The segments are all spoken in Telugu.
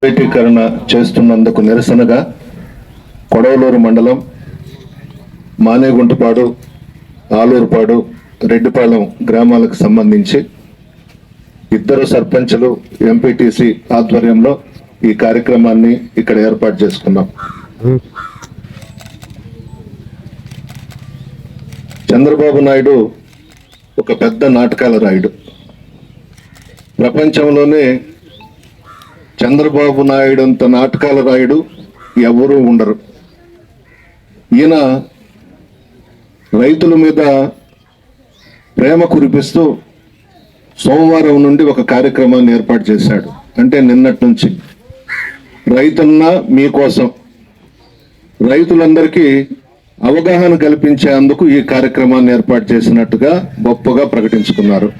ప్రైవేటీకరణ చేస్తున్నందుకు నిరసనగా కొడవలూరు మండలం మానేగుంటపాడు, ఆలూరుపాడు, రెడ్డిపాలెం గ్రామాలకు సంబంధించి ఇద్దరు సర్పంచులు, ఎంపీటీసీ ఆధ్వర్యంలో ఈ కార్యక్రమాన్ని ఇక్కడ ఏర్పాటు చేసుకున్నాం. చంద్రబాబు నాయుడు ఒక పెద్ద నాటకాల రాయుడు. ప్రపంచంలోనే చంద్రబాబు నాయుడు అంత నాటకాల రాయుడు ఎవరూ ఉండరు. ఈయన రైతుల మీద ప్రేమ కురిపిస్తూ సోమవారం నుండి ఒక కార్యక్రమాన్ని ఏర్పాటు చేశాడు. అంటే నిన్నటి నుంచి రైతున్నా మీకోసం, రైతులందరికీ అవగాహన కల్పించేందుకు ఈ కార్యక్రమాన్ని ఏర్పాటు చేసినట్టుగా గొప్పగా ప్రకటించుకున్నారు.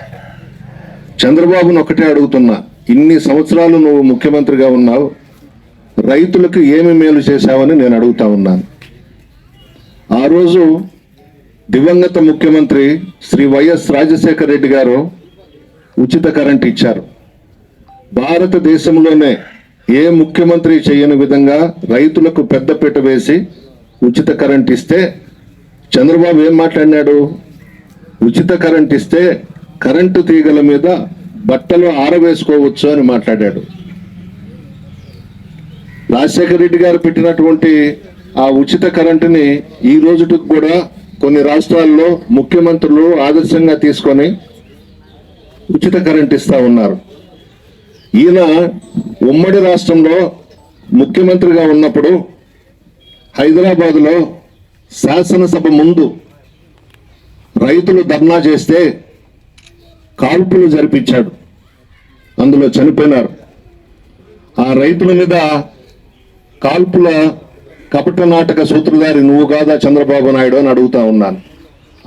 చంద్రబాబును ఒకటే అడుగుతున్నా, ఇన్ని సంవత్సరాలు నువ్వు ముఖ్యమంత్రిగా ఉన్నావు, రైతులకు ఏమి మేలు చేశావని నేను అడుగుతా ఉన్నాను. ఆ రోజు దివంగత ముఖ్యమంత్రి శ్రీ వైఎస్ రాజశేఖర రెడ్డి గారు ఉచిత కరెంట్ ఇచ్చారు. భారతదేశంలోనే ఏ ముఖ్యమంత్రి చేయని విధంగా రైతులకు పెద్దపీట వేసి ఉచిత కరెంట్ ఇస్తే చంద్రబాబు ఏం మాట్లాడినాడు? ఉచిత కరెంట్ ఇస్తే కరెంటు తీగల మీద బట్టలు ఆరవేసుకోవచ్చు అని మాట్లాడాడు. రాజశేఖర రెడ్డి గారు పెట్టినటువంటి ఆ ఉచిత కరెంటుని ఈ రోజుకి కూడా కొన్ని రాష్ట్రాల్లో ముఖ్యమంత్రులు ఆదర్శంగా తీసుకొని ఉచిత కరెంట్ ఇస్తా ఉన్నారు. ఈయన ఉమ్మడి రాష్ట్రంలో ముఖ్యమంత్రిగా ఉన్నప్పుడు హైదరాబాదులో శాసనసభ ముందు రైతులు ధర్నా చేస్తే కాల్పులు జరిపించాడు. అందులో చనిపోయినారు. ఆ రైతుల మీద కాల్పుల కపట నాటక సూత్రధారి నువ్వు కాదా చంద్రబాబు నాయుడు అని అడుగుతా ఉన్నాను.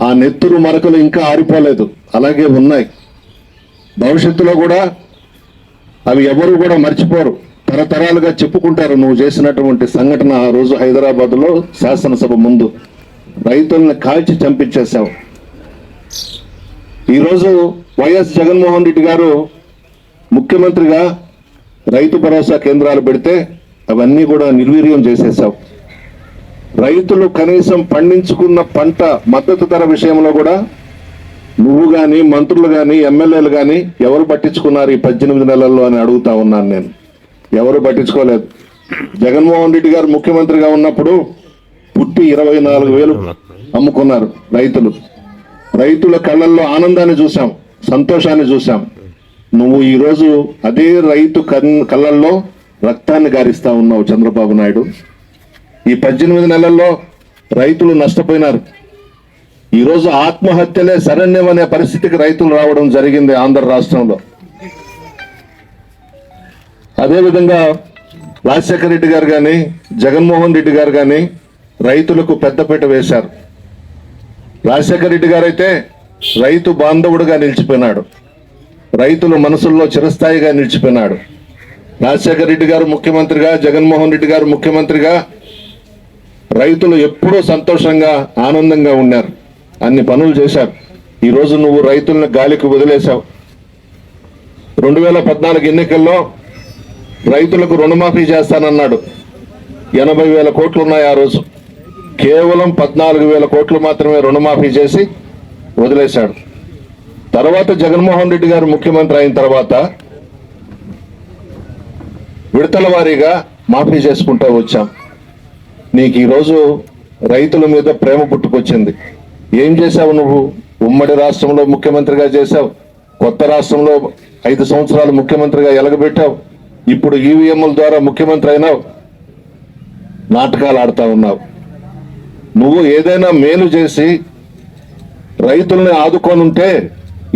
ఆ నెత్తురు మరకలు ఇంకా ఆరిపోలేదు, అలాగే ఉన్నాయి. భవిష్యత్తులో కూడా అవి ఎవరు కూడా మర్చిపోరు, తరతరాలుగా చెప్పుకుంటారు నువ్వు చేసినటువంటి సంఘటన. ఆ రోజు హైదరాబాద్లో శాసనసభ ముందు రైతుల్ని కాల్చి చంపించేశావు. ఈరోజు వైఎస్ జగన్మోహన్ రెడ్డి గారు ముఖ్యమంత్రిగా రైతు భరోసా కేంద్రాలు పెడితే అవన్నీ కూడా నిర్వీర్యం చేసేసావు. రైతులు కనీసం పండించుకున్న పంట మద్దతు ధర విషయంలో కూడా నువ్వు కానీ, మంత్రులు కానీ, ఎమ్మెల్యేలు కానీ ఎవరు పట్టించుకున్నారు ఈ 18 నెలల్లో అని అడుగుతా ఉన్నాను నేను. ఎవరు పట్టించుకోలేదు. జగన్మోహన్ రెడ్డి గారు ముఖ్యమంత్రిగా ఉన్నప్పుడు పుట్టి 24,000 అమ్ముకున్నారు రైతులు. రైతుల కళ్ళల్లో ఆనందాన్ని చూసాం, సంతోషాన్ని చూసాం. నువ్వు ఈరోజు అదే రైతు కళ్ళల్లో రక్తాన్ని గారిస్తా ఉన్నావు చంద్రబాబు నాయుడు. ఈ 18 నెలల్లో రైతులు నష్టపోయినారు. ఈరోజు ఆత్మహత్యలే శరణ్యం అనే పరిస్థితికి రైతులు రావడం జరిగింది ఆంధ్ర రాష్ట్రంలో. అదేవిధంగా రాజశేఖర రెడ్డి గారు కానీ, జగన్మోహన్ రెడ్డి గారు కానీ రైతులకు పెద్దపీట వేశారు. రాజశేఖర రెడ్డి గారు అయితే రైతు బాంధవుడుగా నిలిచిపోయినాడు, రైతుల మనసుల్లో చిరస్థాయిగా నిలిచిపోయినాడు. రాజశేఖర రెడ్డి గారు ముఖ్యమంత్రిగా, జగన్మోహన్ రెడ్డి గారు ముఖ్యమంత్రిగా రైతులు ఎప్పుడూ సంతోషంగా, ఆనందంగా ఉన్నారు. అన్ని పనులు చేశారు. ఈరోజు నువ్వు రైతులను గాలికి వదిలేశావు. 2014 ఎన్నికల్లో రైతులకు రుణమాఫీ చేస్తానన్నాడు. 80,000 కోట్లు ఉన్నాయి ఆ రోజు. కేవలం 14,000 కోట్లు మాత్రమే రుణమాఫీ చేసి వదిలేశాడు. తర్వాత జగన్మోహన్ రెడ్డి గారు ముఖ్యమంత్రి అయిన తర్వాత విడతల వారీగా మాఫీ చేసుకుంటూ వచ్చాం. నీకు ఈరోజు రైతుల మీద ప్రేమ పుట్టుకొచ్చింది. ఏం చేశావు నువ్వు? ఉమ్మడి రాష్ట్రంలో ముఖ్యమంత్రిగా చేశావు, కొత్త రాష్ట్రంలో 5 సంవత్సరాలు ముఖ్యమంత్రిగా ఎలగబెట్టావు, ఇప్పుడు ఈవీఎంల ద్వారా ముఖ్యమంత్రి అయినావు, నాటకాలు ఆడుతూ ఉన్నావు. నువ్వు ఏదైనా మేలు చేసి రైతుల్ని ఆదుకోనుంటే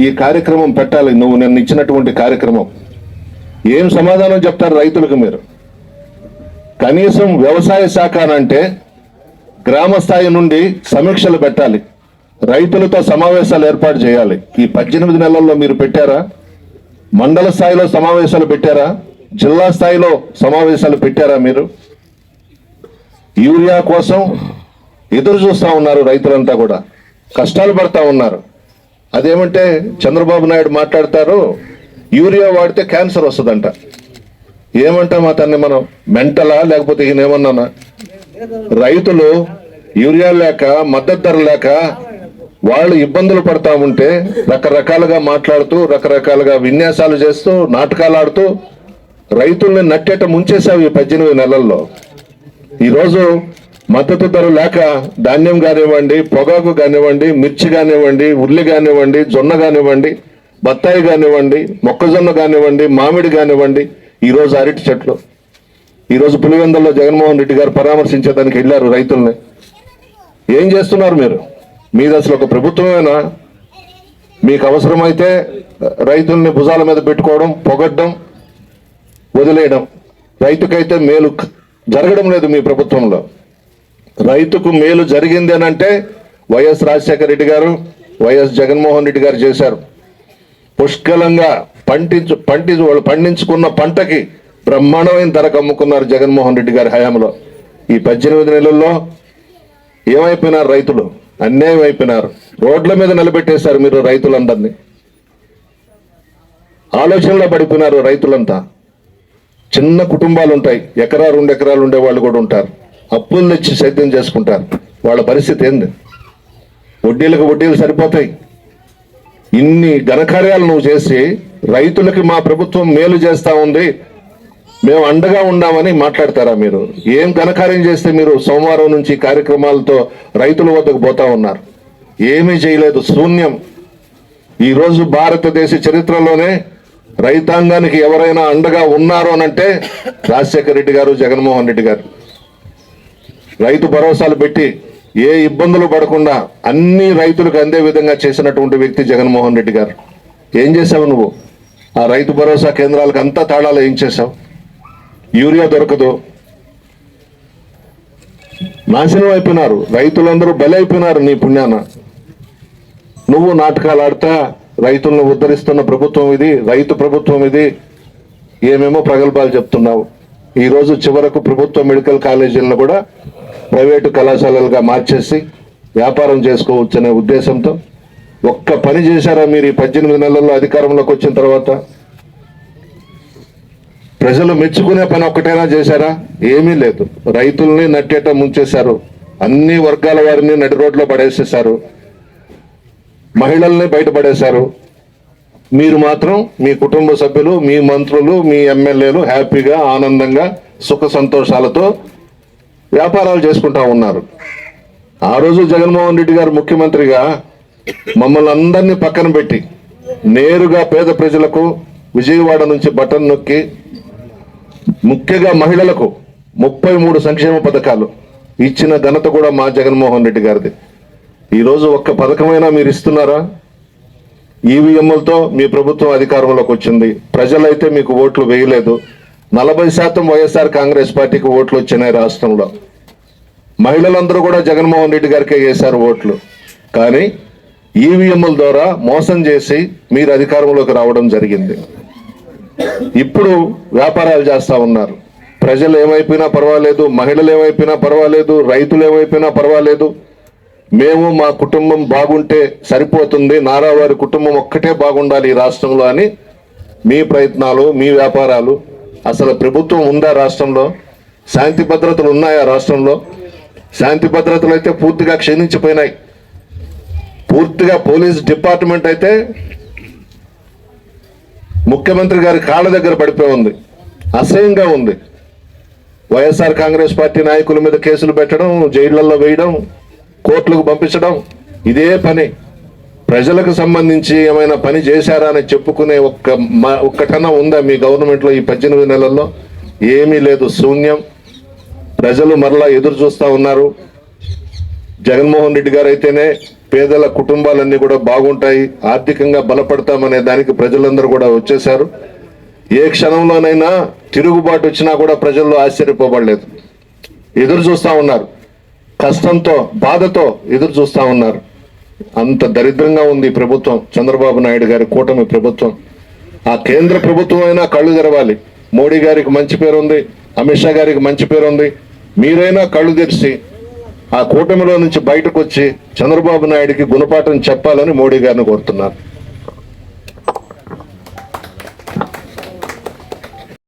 ఈ కార్యక్రమం పెట్టాలి. నువ్వు నిన్న ఇచ్చినటువంటి కార్యక్రమం ఏం సమాధానం చెప్తారు రైతులకు మీరు? కనీసం వ్యవసాయ శాఖ అంటే గ్రామ స్థాయి నుండి సమీక్షలు పెట్టాలి, రైతులతో సమావేశాలు ఏర్పాటు చేయాలి. ఈ 18 నెలల్లో మీరు పెట్టారా? మండల స్థాయిలో సమావేశాలు పెట్టారా? జిల్లా స్థాయిలో సమావేశాలు పెట్టారా? మీరు యూరియా కోసం ఎదురు చూస్తూ ఉన్నారు, రైతులంతా కూడా కష్టాలు పడతా ఉన్నారు. అదేమంటే చంద్రబాబు నాయుడు మాట్లాడతారు, యూరియా వాడితే క్యాన్సర్ వస్తుందంట. ఏమంటాం అతన్ని మనం? మెంటలా లేకపోతే ఈయనేమన్నానా? రైతులు యూరియా లేక మద్దతు ధర లేక వాళ్ళు ఇబ్బందులు పడతా ఉంటే రకరకాలుగా మాట్లాడుతూ రకరకాలుగా విన్యాసాలు చేస్తూ నాటకాలు ఆడుతూ రైతుల్ని నట్టేట ముంచేశావు ఈ 18 నెలల్లో. ఈరోజు మద్దతు ధర లేక ధాన్యం కానివ్వండి, పొగాకు కానివ్వండి, మిర్చి కానివ్వండి, ఉల్లి కానివ్వండి, జొన్న కానివ్వండి, బత్తాయి కానివ్వండి, మొక్కజొన్న కానివ్వండి, మామిడి కానివ్వండి, ఈరోజు అరటి చెట్లు. ఈరోజు పులివెందుల్లో జగన్మోహన్ రెడ్డి గారు పరామర్శించేదానికి వెళ్ళారు రైతుల్ని. ఏం చేస్తున్నారు మీరు? మీది అసలు ఒక ప్రభుత్వమేనా? మీకు అవసరమైతే రైతుల్ని భుజాల మీద పెట్టుకోవడం, పొగడ్డం, వదిలేయడం. రైతుకైతే మేలు జరగడం లేదు మీ ప్రభుత్వంలో. రైతుకు మేలు జరిగింది అని అంటే వైఎస్ రాజశేఖర రెడ్డి గారు, వైఎస్ జగన్మోహన్ రెడ్డి గారు చేశారు. పుష్కలంగా వాళ్ళు పండించుకున్న పంటకి బ్రహ్మాండమైన ధరకు అమ్ముకున్నారు జగన్మోహన్ రెడ్డి గారి హయాంలో. ఈ 18 నెలల్లో ఏమైపోయినారు రైతులు? అన్యాయం అయిపోయినారు. రోడ్ల మీద నిలబెట్టేశారు మీరు రైతులందరినీ. ఆలోచనలో పడిపోయినారు రైతులంతా. చిన్న కుటుంబాలు ఉంటాయి, 1-2 ఎకరాలు ఉండే వాళ్ళు కూడా ఉంటారు. అప్పులు తెచ్చి సేద్యం చేసుకుంటారు. వాళ్ళ పరిస్థితి ఏంది? వడ్డీలకు వడ్డీలు సరిపోతాయి. ఇన్ని ఘనకార్యాలు నువ్వు చేసి రైతులకి మా ప్రభుత్వం మేలు చేస్తా ఉంది, మేము అండగా ఉన్నామని మాట్లాడతారా మీరు? ఏం ఘనకార్యం చేస్తే మీరు సోమవారం నుంచి కార్యక్రమాలతో రైతుల వద్దకు పోతా ఉన్నారు? ఏమీ చేయలేదు, శూన్యం. ఈరోజు భారతదేశ చరిత్రలోనే రైతాంగానికి ఎవరైనా అండగా ఉన్నారు అనంటే రాజశేఖర రెడ్డి గారు, జగన్మోహన్ రెడ్డి గారు. రైతు భరోసాలు పెట్టి ఏ ఇబ్బందులు పడకుండా అన్ని రైతులకు అందే విధంగా చేసినటువంటి వ్యక్తి జగన్మోహన్ రెడ్డి గారు. ఏం చేసావు నువ్వు? ఆ రైతు భరోసా కేంద్రాలకు అంతా తాళాలు ఏం చేసావు? యూరియా దొరకదు, నాశనం అయిపోయినారు రైతులందరూ, బలైపోయినారు నీ పుణ్యాన. నువ్వు నాటకాలు ఆడుతా రైతులను ఉద్ధరిస్తున్న ప్రభుత్వం ఇది, రైతు ప్రభుత్వం ఇది, ఏమేమో ప్రగల్భాలు చెప్తున్నావు. ఈరోజు చివరకు ప్రభుత్వ మెడికల్ కాలేజీలను కూడా ప్రైవేటు కళాశాలలుగా మార్చేసి వ్యాపారం చేసుకోవచ్చనే ఉద్దేశంతో ఒక్క పని చేశారా మీరు ఈ 18 నెలల్లో అధికారంలోకి వచ్చిన తర్వాత? ప్రజలు మెచ్చుకునే పని ఒక్కటైనా చేశారా? ఏమీ లేదు. రైతుల్ని నట్టేట ముంచేశారు, అన్ని వర్గాల వారిని నడి రోడ్లో పడేసేశారు, మహిళల్ని బయటపడేశారు. మీరు మాత్రం మీ కుటుంబ సభ్యులు, మీ మంత్రులు, మీ ఎమ్మెల్యేలు హ్యాపీగా ఆనందంగా సుఖ సంతోషాలతో వ్యాపారాలు చేసుకుంటా ఉన్నారు. ఆ రోజు జగన్మోహన్ రెడ్డి గారు ముఖ్యమంత్రిగా మమ్మల్ని అందరినీ పక్కన పెట్టి నేరుగా పేద ప్రజలకు విజయవాడ నుంచి బటన్ నొక్కి ముఖ్యంగా మహిళలకు 33 సంక్షేమ పథకాలు ఇచ్చిన ఘనత కూడా మా జగన్మోహన్ రెడ్డి గారిది. ఈరోజు ఒక్క పథకమైనా మీరు ఇస్తున్నారా? ఈవీఎంలతో మీ ప్రభుత్వం అధికారంలోకి వచ్చింది, ప్రజలైతే మీకు ఓట్లు వేయలేదు. 40% వైఎస్ఆర్ కాంగ్రెస్ పార్టీకి ఓట్లు వచ్చినాయి రాష్ట్రంలో. మహిళలందరూ కూడా జగన్మోహన్ రెడ్డి గారికే వేశారు ఓట్లు. కానీ ఈవీఎంల ద్వారా మోసం చేసి మీరు అధికారంలోకి రావడం జరిగింది. ఇప్పుడు వ్యాపారాలు చేస్తా ఉన్నారు. ప్రజలు ఏమైపోయినా పర్వాలేదు, మహిళలు ఏమైపోయినా పర్వాలేదు, రైతులు ఏమైపోయినా పర్వాలేదు, మేము మా కుటుంబం బాగుంటే సరిపోతుంది, నారావారి కుటుంబం ఒక్కటే బాగుండాలి ఈ రాష్ట్రంలో అని మీ ప్రయత్నాలు, మీ వ్యాపారాలు. అసలు ప్రభుత్వం ఉందా రాష్ట్రంలో? శాంతి భద్రతలు ఉన్నాయా రాష్ట్రంలో? శాంతి భద్రతలు అయితే పూర్తిగా క్షీణించిపోయినాయి. పూర్తిగా పోలీస్ డిపార్ట్మెంట్ అయితే ముఖ్యమంత్రి గారి కాళ్ళ దగ్గర పడిపోయి ఉంది, అసహ్యంగా ఉంది. వైఎస్ఆర్ కాంగ్రెస్ పార్టీ నాయకుల మీద కేసులు పెట్టడం, జైళ్లలో వేయడం, కోర్టులకు పంపించడం, ఇదే పని. ప్రజలకు సంబంధించి ఏమైనా పని చేశారా అని చెప్పుకునే ఒక్కటన్నా ఉందా మీ గవర్నమెంట్లో ఈ 18 నెలల్లో? ఏమీ లేదు, శూన్యం. ప్రజలు మరలా ఎదురు చూస్తూ ఉన్నారు. జగన్మోహన్ రెడ్డి గారు అయితేనే పేదల కుటుంబాలన్నీ కూడా బాగుంటాయి, ఆర్థికంగా బలపడతామనే దానికి ప్రజలందరూ కూడా వచ్చేశారు. ఏ క్షణంలోనైనా తిరుగుబాటు వచ్చినా కూడా ప్రజల్లో ఆశ్చర్యపోబడలేదు, ఎదురు చూస్తూ ఉన్నారు. కష్టంతో, బాధతో ఎదురు చూస్తూ ఉన్నారు. అంత దరిద్రంగా ఉంది ప్రభుత్వం, చంద్రబాబు నాయుడు గారి కూటమి ప్రభుత్వం. ఆ కేంద్ర ప్రభుత్వం అయినా కళ్ళు తెరవాలి. మోడీ గారికి మంచి పేరు ఉంది, అమిత్ షా గారికి మంచి పేరు ఉంది. మీరైనా కళ్ళు తెరిచి ఆ కూటమిలో నుంచి బయటకు వచ్చి చంద్రబాబు నాయుడికి గుణపాఠం చెప్పాలని మోడీ గారిని కోరుతున్నారు.